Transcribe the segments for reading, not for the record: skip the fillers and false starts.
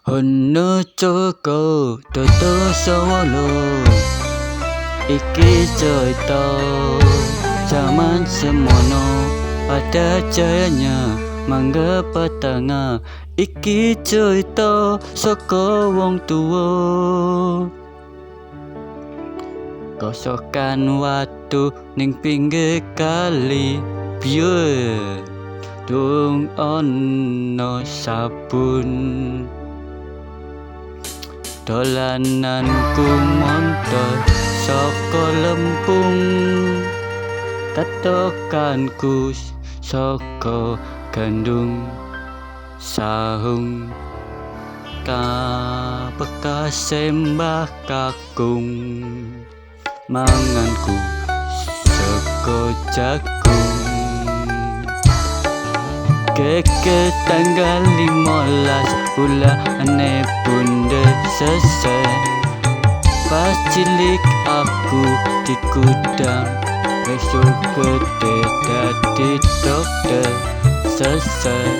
Ono Joko Toto Solo iki cerita zaman semono pada jayanya mangga petanga. Iki cerita saka wong tuwa gosokan watu ning pinggir kali biar dung ono sabun. Dolananku montor saka lempung, tatokanku saka gandung sahung ka bekas sembah kakung, manganku saka jagung. Keke tanggal 15 bulan bunda selesai, pas cilik aku di gudang, besok gede dadi dokter selesai.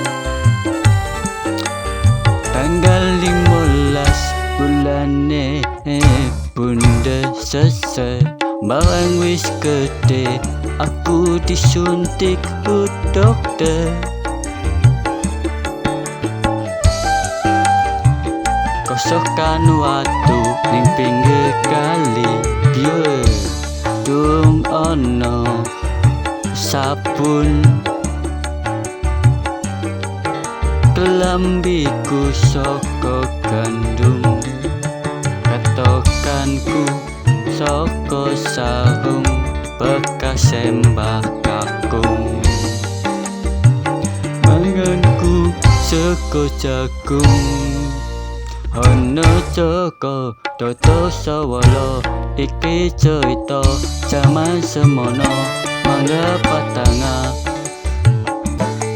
Tanggal 15 bulan bunda selesai, barang wis gede aku disuntik ku dokter. Gosokan watu ning pinggir kali biar dung ono sabun. Kelambiku saka gandum, katokanku saka sahung bekas sembah kakung, manganku saka jagung. Ono Joko Toto Solo iki cerita zaman semono mangga petanga.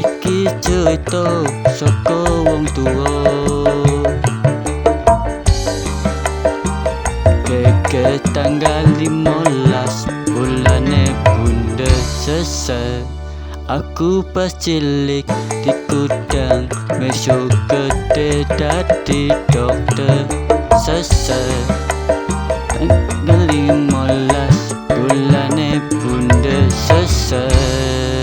Iki cerita saka wong tuwa keke tanggal 15 bulane bunda selesai. Aku pas cilik di gudang, besok gede dadi dokter selesai. Tanggal 15 bulane bunda selesai.